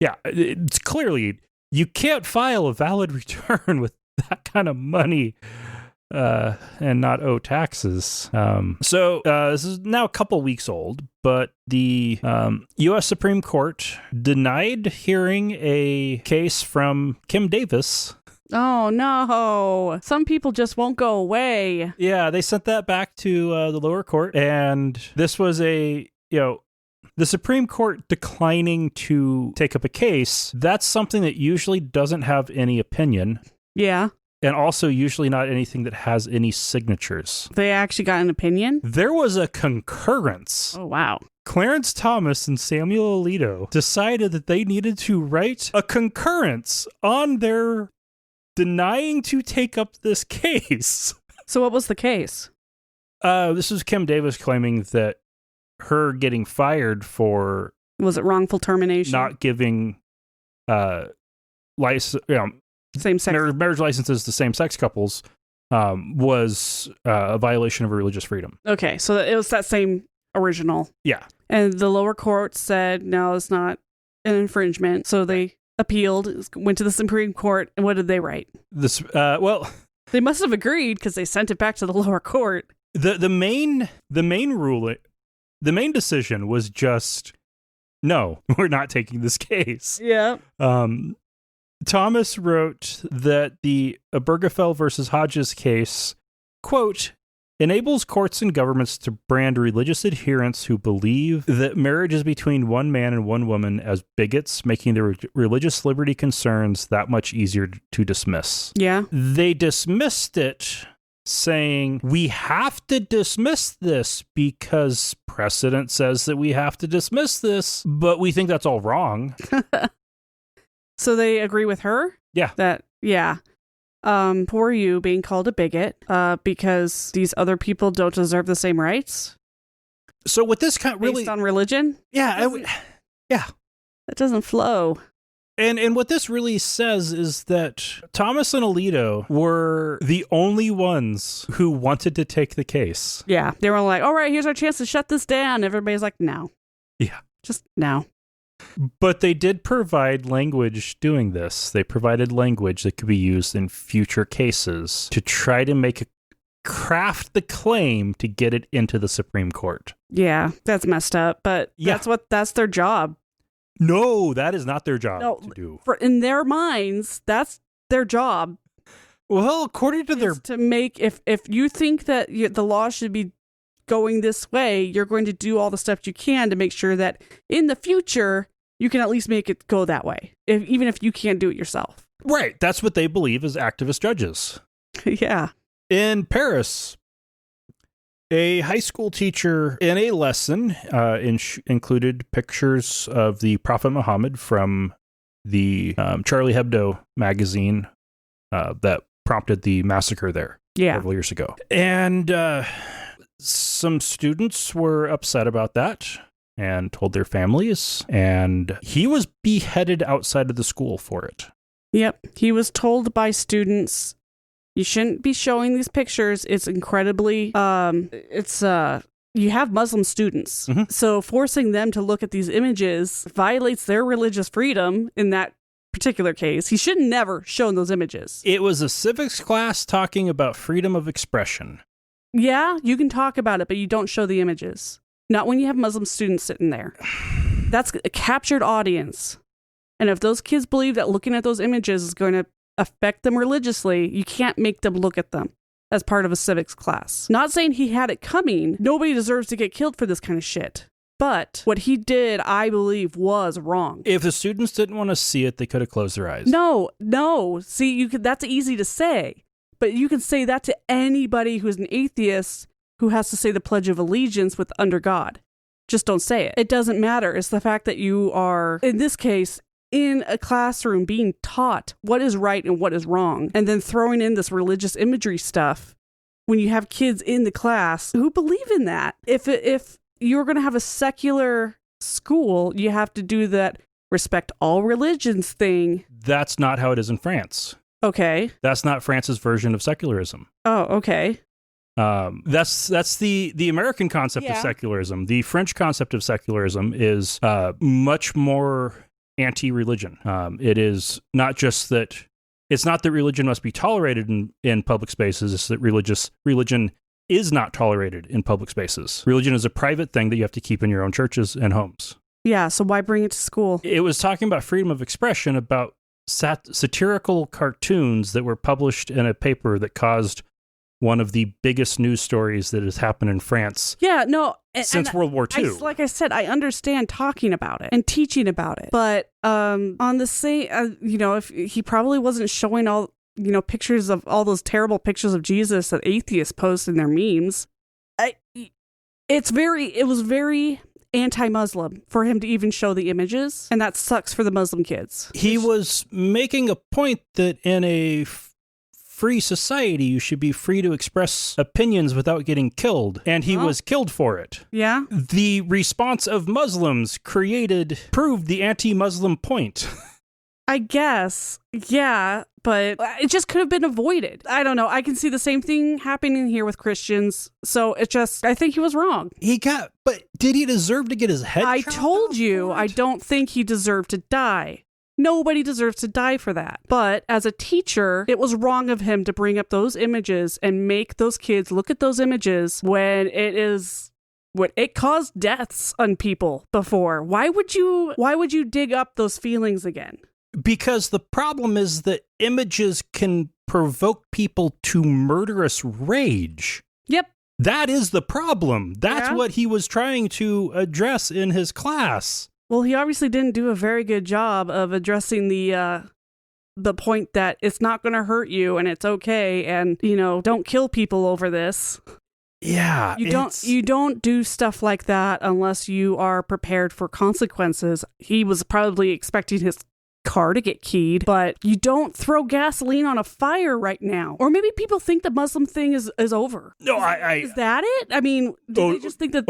it's clearly you can't file a valid return with that kind of money and not owe taxes. So this is now a couple weeks old, but the U.S. Supreme Court denied hearing a case from Kim Davis. Oh, no. Some people just won't go away. Yeah, they sent that back to the lower court, and this was the Supreme Court declining to take up a case. That's something that usually doesn't have any opinion. Yeah. And also usually not anything that has any signatures. They actually got an opinion? There was a concurrence. Oh, wow. Clarence Thomas and Samuel Alito decided that they needed to write a concurrence on their denying to take up this case. So what was the case? This was Kim Davis claiming that her getting fired for... Was it wrongful termination? Not giving same-sex marriage licenses to same-sex couples was a violation of religious freedom. Okay, so it was that same original. Yeah. And the lower court said, no, it's not an infringement. So they appealed, went to the Supreme Court, and what did they write? They must have agreed because they sent it back to the lower court. The main ruling, the main decision was just, no, we're not taking this case. Yeah. Thomas wrote that the Obergefell versus Hodges case, quote, enables courts and governments to brand religious adherents who believe that marriage is between one man and one woman as bigots, making their religious liberty concerns that much easier to dismiss. Yeah. They dismissed it, saying, we have to dismiss this because precedent says that we have to dismiss this, but we think that's all wrong. So they agree with her? Yeah. Poor you being called a bigot because these other people don't deserve the same rights? So with this kind of really... Based on religion? Yeah. That doesn't flow. And what this really says is that Thomas and Alito were the only ones who wanted to take the case. Yeah. They were like, all right, here's our chance to shut this down. Everybody's like, no. Yeah. Just no. But they did provide language doing this. They provided language that could be used in future cases to try to craft the claim to get it into the Supreme Court. Yeah, that's messed up, but that's their job. No, that is not their job to do. In their minds, that's their job. Well, according to their... To make, if you think that the law should be going this way, you're going to do all the steps you can to make sure that in the future you can at least make it go that way, even if you can't do it yourself. Right. That's what they believe as activist judges. Yeah. In Paris, a high school teacher in a lesson included pictures of the Prophet Muhammad from the Charlie Hebdo magazine that prompted the massacre there several years ago. And some students were upset about that and told their families, and he was beheaded outside of the school for it. Yep. He was told by students, you shouldn't be showing these pictures. It's incredibly, you have Muslim students. Mm-hmm. So forcing them to look at these images violates their religious freedom in that particular case. He should never shown those images. It was a civics class talking about freedom of expression. Yeah, you can talk about it, but you don't show the images. Not when you have Muslim students sitting there. That's a captured audience. And if those kids believe that looking at those images is going to affect them religiously, you can't make them look at them as part of a civics class. Not saying he had it coming. Nobody deserves to get killed for this kind of shit. But what he did, I believe, was wrong. If the students didn't want to see it, they could have closed their eyes. No. See, that's easy to say. But you can say that to anybody who's an atheist who has to say the Pledge of Allegiance with under God. Just don't say it. It doesn't matter. It's the fact that you are, in this case, in a classroom being taught what is right and what is wrong, and then throwing in this religious imagery stuff when you have kids in the class who believe in that. If you're going to have a secular school, you have to do that respect all religions thing. That's not how it is in France. Okay. That's not France's version of secularism. Oh, okay. That's the American concept of secularism. The French concept of secularism is much more anti-religion. It is not just that it's not that religion must be tolerated in public spaces. It's that religion is not tolerated in public spaces. Religion is a private thing that you have to keep in your own churches and homes. Yeah, so why bring it to school? It was talking about freedom of expression, about satirical cartoons that were published in a paper that caused one of the biggest news stories that has happened in France since World War II. Like I said, I understand talking about it and teaching about it. But on the same, if he probably wasn't showing all, pictures of all those terrible pictures of Jesus that atheists post in their memes. It was very anti-Muslim for him to even show the images. And that sucks for the Muslim kids. He was making a point that in a free society, you should be free to express opinions without getting killed. And he was killed for it. Yeah. The response of Muslims proved the anti-Muslim point. I guess. Yeah, but it just could have been avoided. I don't know. I can see the same thing happening here with Christians. So I think he was wrong. But did he deserve to get his head chopped off? I told you, I don't think he deserved to die. Nobody deserves to die for that. But as a teacher, it was wrong of him to bring up those images and make those kids look at those images when it caused deaths on people before. Why would you dig up those feelings again? Because the problem is that images can provoke people to murderous rage. Yep. That is the problem. That's what he was trying to address in his class. Well, he obviously didn't do a very good job of addressing the point that it's not going to hurt you and it's okay, and don't kill people over this. Yeah, you don't do stuff like that unless you are prepared for consequences. He was probably expecting his car to get keyed, but you don't throw gasoline on a fire right now. Or maybe people think the Muslim thing is over. No, is that it? I mean, do they just think that?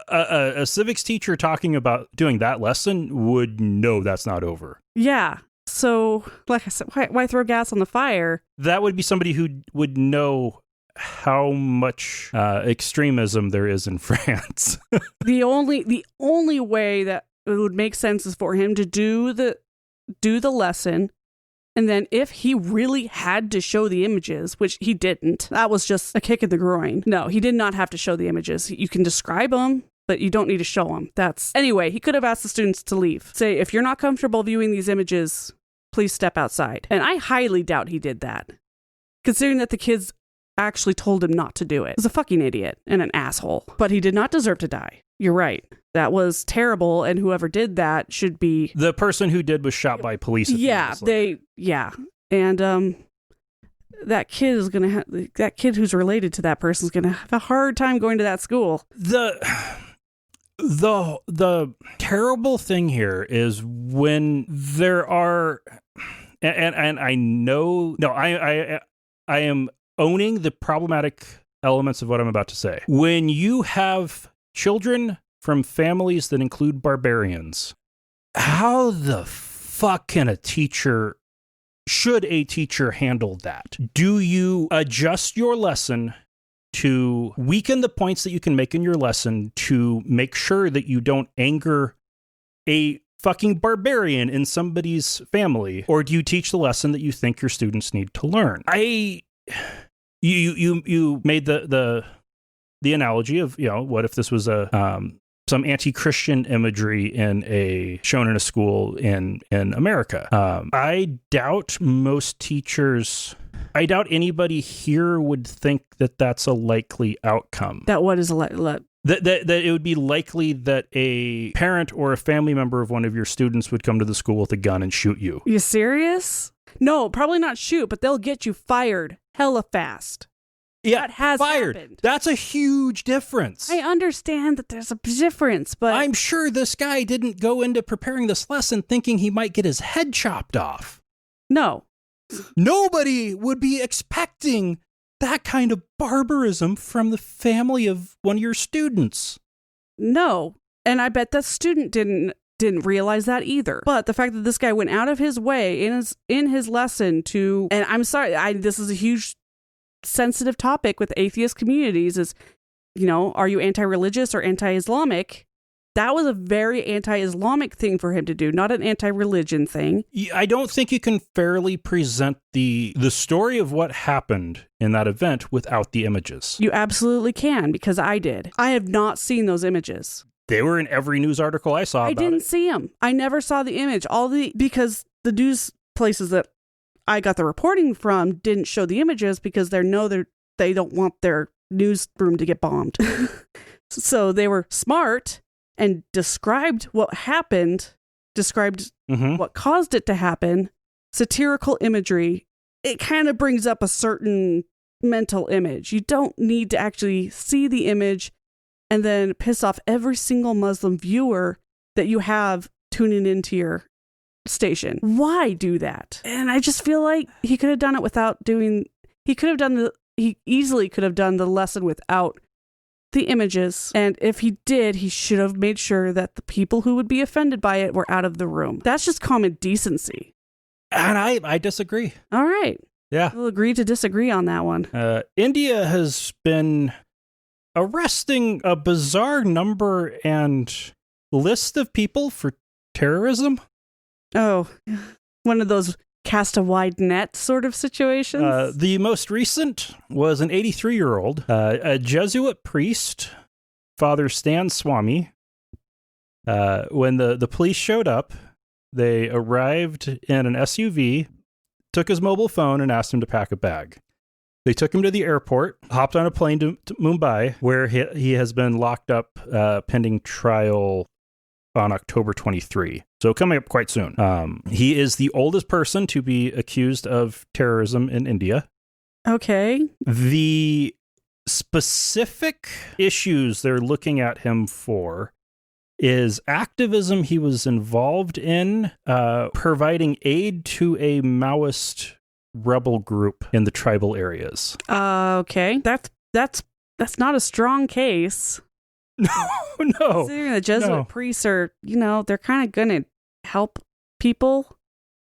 A civics teacher talking about doing that lesson would know that's not over. Yeah. So, like I said, why throw gas on the fire? That would be somebody who would know how much extremism there is in France. The only way that it would make sense is for him to do the lesson, and then if he really had to show the images, which he didn't, that was just a kick in the groin. No, he did not have to show the images. You can describe them, but you don't need to show them. Anyway, he could have asked the students to leave. Say, if you're not comfortable viewing these images, please step outside. And I highly doubt he did that, considering that the kids actually told him not to do it. He was a fucking idiot and an asshole. But he did not deserve to die. You're right. That was terrible, and whoever did that should be... The person who did was shot by police. And that kid is going to have... That kid who's related to that person is going to have a hard time going to that school. The terrible thing here is when there are... And I know... No, I am owning the problematic elements of what I'm about to say. When you have children from families that include barbarians, how the fuck can should a teacher handle that? Do you adjust your lesson to weaken the points that you can make in your lesson to make sure that you don't anger a fucking barbarian in somebody's family? Or do you teach the lesson that you think your students need to learn? You made the the analogy of, what if this was some anti-Christian imagery shown in a school in America. I doubt anybody here would think that that's a likely outcome. That what is That it would be likely that a parent or a family member of one of your students would come to the school with a gun and shoot you. You serious? No, probably not shoot, but they'll get you fired hella fast. Yeah, that has fired. Happened. That's a huge difference. I understand that there's a difference, but I'm sure this guy didn't go into preparing this lesson thinking he might get his head chopped off. No. Nobody would be expecting that kind of barbarism from the family of one of your students. No. And I bet the student didn't realize that either. But the fact that this guy went out of his way in his lesson to, and I'm sorry, this is a huge sensitive topic with atheist communities is, are you anti-religious or anti-Islamic? That was a very anti-Islamic thing for him to do, not an anti-religion thing. I don't think you can fairly present the story of what happened in that event without the images. You absolutely can, because I did. I have not seen those images. They were in every news article I saw about it. I didn't see them. I never saw the image. Because the news places that I got the reporting from didn't show the images because they don't want their newsroom to get bombed. So they were smart and described what happened, what caused it to happen, satirical imagery. It kind of brings up a certain mental image. You don't need to actually see the image and then piss off every single Muslim viewer that you have tuning into your station. Why do that? And I just feel like he could have done it without doing, he easily could have done the lesson without the images. And if he did, he should have made sure that the people who would be offended by it were out of the room. That's just common decency. And I disagree. All right. Yeah. We'll agree to disagree on that one. India has been arresting a bizarre number and list of people for terrorism. Oh, one of those cast a wide net sort of situations? The most recent was an 83-year-old, a Jesuit priest, Father Stan Swami. When the police showed up, they arrived in an SUV, took his mobile phone, and asked him to pack a bag. They took him to the airport, hopped on a plane to Mumbai, where he has been locked up pending trial on October 23. So coming up quite soon. He is the oldest person to be accused of terrorism in India. Okay. The specific issues they're looking at him for is activism he was involved in, providing aid to a Maoist rebel group in the tribal areas. Okay. That's not a strong case. No. Considering the Jesuit priests are, they're kind of going to help people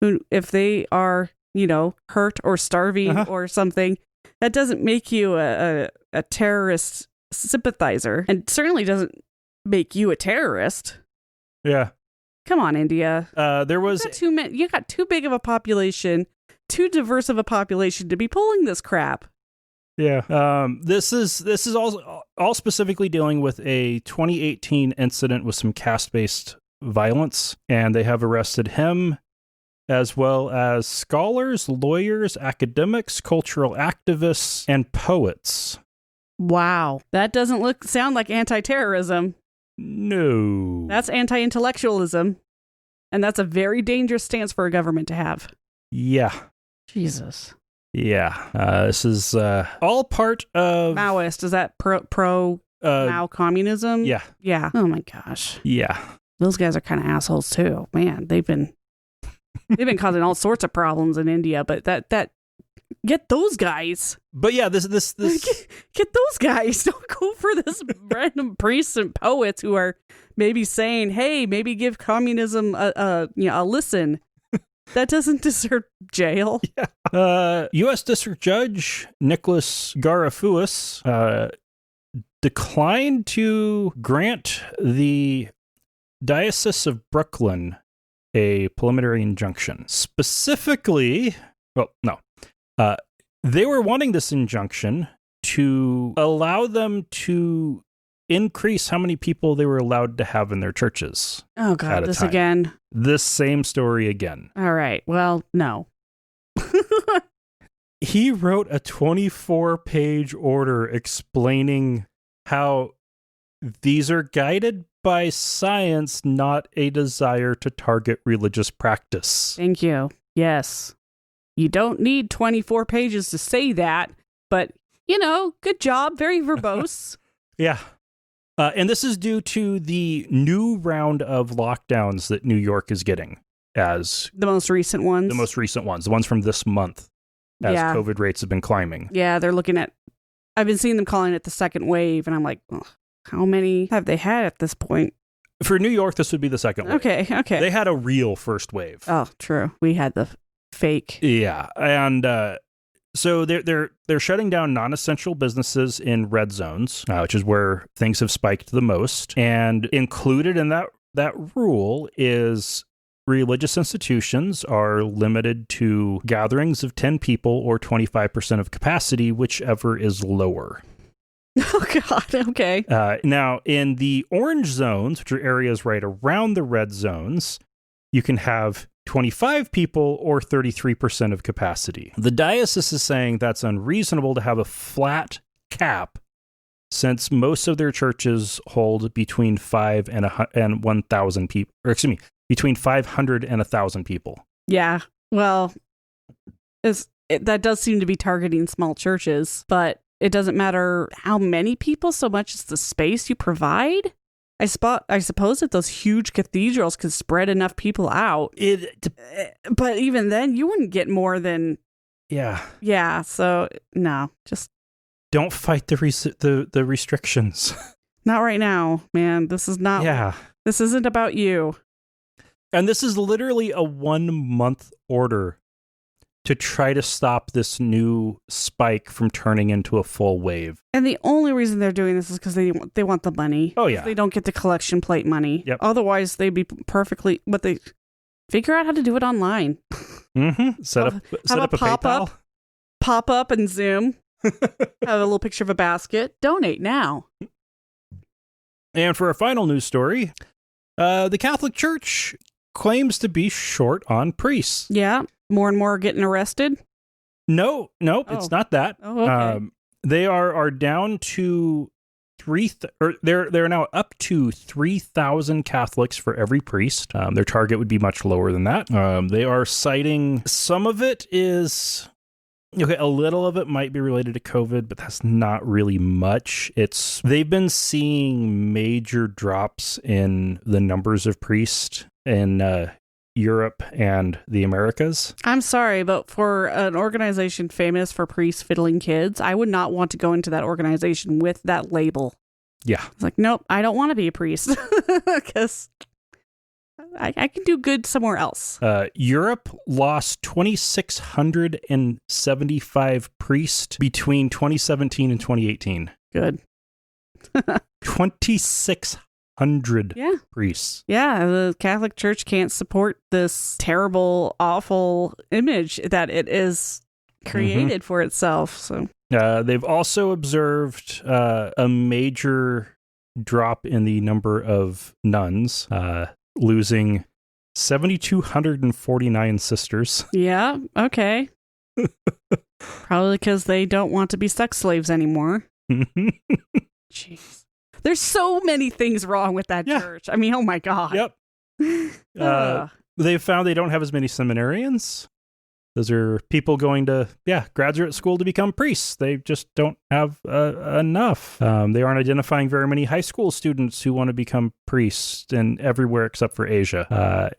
who, if they are, hurt or starving or something. That doesn't make you a terrorist sympathizer, and certainly doesn't make you a terrorist. Yeah. Come on, India. You got too big of a population, too diverse of a population to be pulling this crap. Yeah. This is all specifically dealing with a 2018 incident with some caste-based violence, and they have arrested him as well as scholars, lawyers, academics, cultural activists, and poets. Wow. That doesn't sound like anti-terrorism. No. That's anti-intellectualism, and that's a very dangerous stance for a government to have. Yeah. Jesus. Yeah, this is all part of Maoist. Is that pro Mao communism? Yeah. Yeah. Oh my gosh. Yeah. Those guys are kind of assholes too. Man, they've been causing all sorts of problems in India. But that get those guys. But yeah, this get those guys. Don't go for this random priests and poets who are maybe saying, "Hey, maybe give communism a listen." That doesn't deserve jail. Yeah. U.S. District Judge Nicholas Garafouis declined to grant the Diocese of Brooklyn a preliminary injunction. Specifically, they were wanting this injunction to allow them to increase how many people they were allowed to have in their churches. Oh, God, this again. This same story again. All right. Well, no. He wrote a 24-page order explaining how these are guided by science, not a desire to target religious practice. Thank you. Yes. You don't need 24 pages to say that, but, good job. Very verbose. Yeah. And this is due to the new round of lockdowns that New York is getting as the most recent ones. The ones from this month, as COVID rates have been climbing. Yeah, they're looking at, I've been seeing them calling it the second wave, and I'm like, how many have they had at this point? For New York, this would be the second wave. Okay. They had a real first wave. Oh, true. We had the fake. Yeah, and so they're shutting down non-essential businesses in red zones, which is where things have spiked the most. And included in that rule is religious institutions are limited to gatherings of 10 people or 25% of capacity, whichever is lower. Oh, God. Okay. Now, in the orange zones, which are areas right around the red zones, you can have 25 people or 33% of capacity. The diocese is saying that's unreasonable to have a flat cap, since most of their churches hold between 5 and 1,000 people, or excuse me, between 500 and 1,000 people. Yeah. Well, that does seem to be targeting small churches, but it doesn't matter how many people so much as the space you provide. I suppose that those huge cathedrals could spread enough people out. But even then, you wouldn't get more than... Yeah. Yeah, so no, just... Don't fight the restrictions. Not right now, man. This is not... Yeah. This isn't about you. And this is literally a 1-month order to try to stop this new spike from turning into a full wave. And the only reason they're doing this is because they want the money. Oh, yeah. They don't get the collection plate money. Yep. Otherwise, they'd be perfectly... But they figure out how to do it online. Mm-hmm. Set up a PayPal. Pop up and Zoom. Have a little picture of a basket. Donate now. And for our final news story, the Catholic Church claims to be short on priests. Yeah. More and more are getting arrested? Nope, it's not that. Oh, okay. They are down to they're now up to 3,000 Catholics for every priest. Their target would be much lower than that. They are citing, some of it is, okay, a little of it might be related to COVID, but that's not really much. They've been seeing major drops in the numbers of priests in Europe and the Americas. I'm sorry, but for an organization famous for priests fiddling kids, I would not want to go into that organization with that label. Yeah. It's like, nope, I don't want to be a priest because I can do good somewhere else. Europe lost 2,675 priests between 2017 and 2018. Good. 2,600 priests. Yeah, the Catholic Church can't support this terrible, awful image that it is created for itself. So they've also observed a major drop in the number of nuns, losing 7,249 sisters. Yeah, okay. Probably because they don't want to be sex slaves anymore. Jeez. There's so many things wrong with that church. I mean, oh my God. Yep. They've found they don't have as many seminarians. Those are people going to, graduate school to become priests. They just don't have enough. They aren't identifying very many high school students who want to become priests and everywhere except for Asia.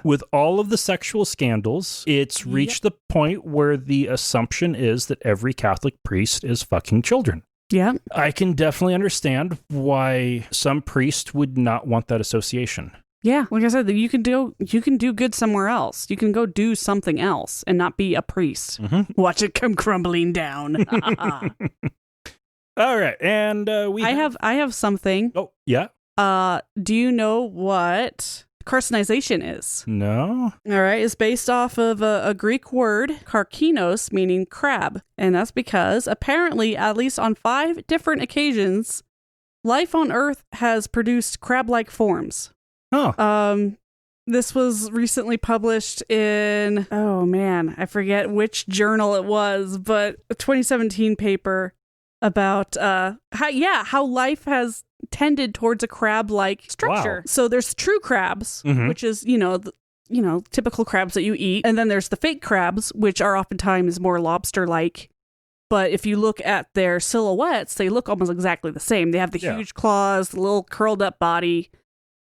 With all of the sexual scandals, it's reached the point where the assumption is that every Catholic priest is fucking children. Yeah. I can definitely understand why some priest would not want that association. Yeah, like I said, you can do good somewhere else. You can go do something else and not be a priest. Mm-hmm. Watch it come crumbling down. All right, and I have something. Oh, yeah. Do you know what carcinization is? No? All right, it's based off of a Greek word, karkinos, meaning crab. And that's because apparently, at least on 5 different occasions, life on Earth has produced crab-like forms. Oh. This was recently published in, oh man, I forget which journal it was, but a 2017 paper about how life has tended towards a crab-like structure. Wow. So there's true crabs, Mhm. which is, typical crabs that you eat. And then there's the fake crabs, which are oftentimes more lobster-like. But if you look at their silhouettes, they look almost exactly the same. They have the huge claws, the little curled up body.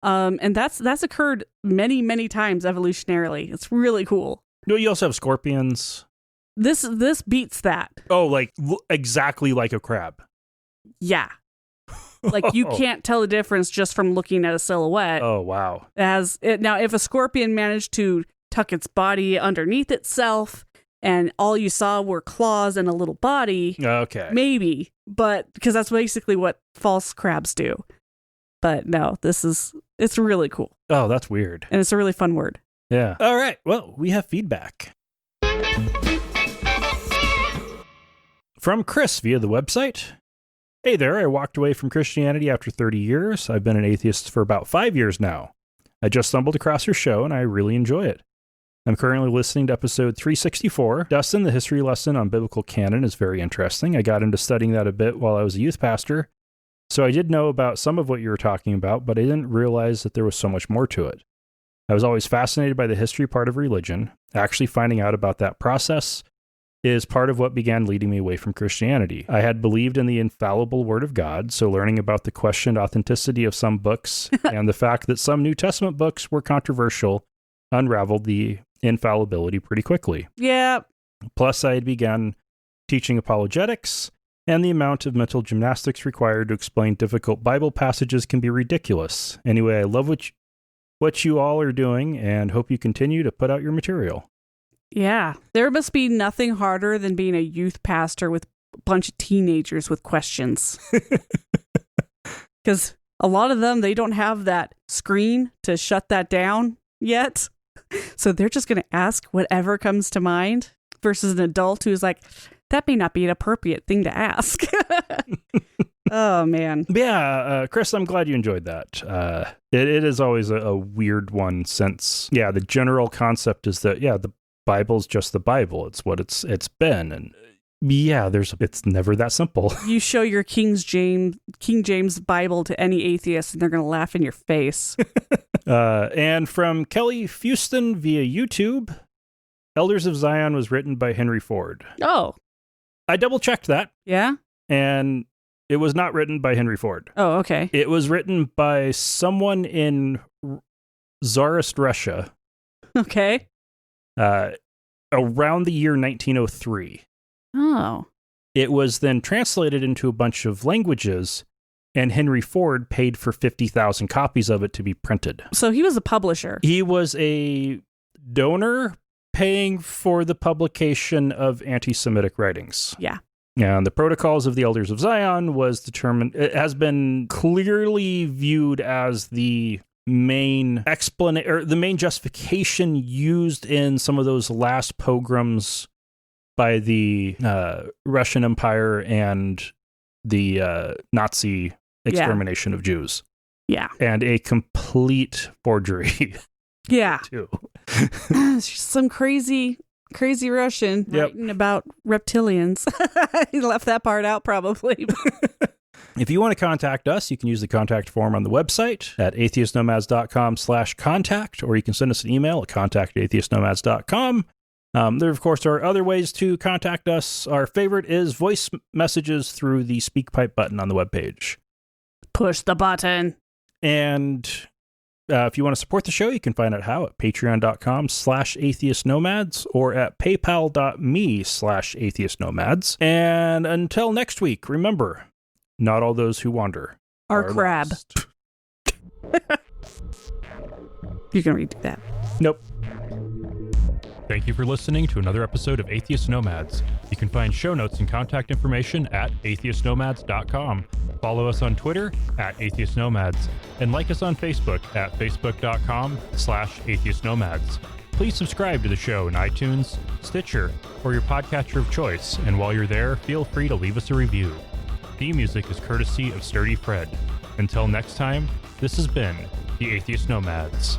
And that's occurred many, many times evolutionarily. It's really cool. No, you also have scorpions. This beats that. Oh, like exactly like a crab. Yeah. Like you can't tell the difference just from looking at a silhouette. Oh, wow. Now, if a scorpion managed to tuck its body underneath itself and all you saw were claws and a little body, okay, maybe, but because that's basically what false crabs do. But no, it's really cool. Oh, that's weird. And it's a really fun word. Yeah. All right. Well, we have feedback from Chris via the website. Hey there, I walked away from Christianity after 30 years. I've been an atheist for about 5 years now. I just stumbled across your show and I really enjoy it. I'm currently listening to episode 364. Dustin, the history lesson on biblical canon is very interesting. I got into studying that a bit while I was a youth pastor. So I did know about some of what you were talking about, but I didn't realize that there was so much more to it. I was always fascinated by the history part of religion. Actually finding out about that process is part of what began leading me away from Christianity. I had believed in the infallible Word of God, so learning about the questioned authenticity of some books and the fact that some New Testament books were controversial unraveled the infallibility pretty quickly. Yeah. Plus, I had begun teaching apologetics, and the amount of mental gymnastics required to explain difficult Bible passages can be ridiculous. Anyway, I love what you all are doing and hope you continue to put out your material. Yeah. There must be nothing harder than being a youth pastor with a bunch of teenagers with questions. Because a lot of them, they don't have that screen to shut that down yet. So they're just going to ask whatever comes to mind versus an adult who's like, that may not be an appropriate thing to ask. Oh, man. Yeah, Chris, I'm glad you enjoyed that. It is always a weird one since, the general concept is that, the Bible's just the Bible. It's what it's been. And it's never that simple. You show your King James Bible to any atheist and they're going to laugh in your face. And from Kelly Fuston via YouTube, Elders of Zion was written by Henry Ford. Oh. I double-checked that. Yeah? And it was not written by Henry Ford. Oh, okay. It was written by someone in Tsarist Russia. Okay. Around the year 1903. Oh. It was then translated into a bunch of languages, and Henry Ford paid for 50,000 copies of it to be printed. So he was a publisher. He was a donor paying for the publication of anti-Semitic writings. Yeah. And the Protocols of the Elders of Zion it has been clearly viewed as the main the main justification used in some of those last pogroms by the Russian Empire and the Nazi extermination of Jews. Yeah. And a complete forgery. Yeah. Too. Some crazy Russian writing about reptilians. He left that part out probably. If you want to contact us, you can use the contact form on the website at atheistnomads.com/contact, or you can send us an email at contact@atheistnomads.com. There, of course, are other ways to contact us. Our favorite is voice messages through the SpeakPipe button on the webpage. Push the button. And if you want to support the show, you can find out how at patreon.com/atheistnomads or at paypal.me/atheistnomads. And until next week, remember, not all those who wander are crab. Lost. You can redo that. Nope. Thank you for listening to another episode of Atheist Nomads. You can find show notes and contact information at atheistnomads.com. Follow us on Twitter at Atheist Nomads, and like us on Facebook at facebook.com/Atheist Nomads. Please subscribe to the show in iTunes, Stitcher, or your podcatcher of choice, and while you're there, feel free to leave us a review. Theme music is courtesy of Sturdy Fred. Until next time, this has been the Atheist Nomads.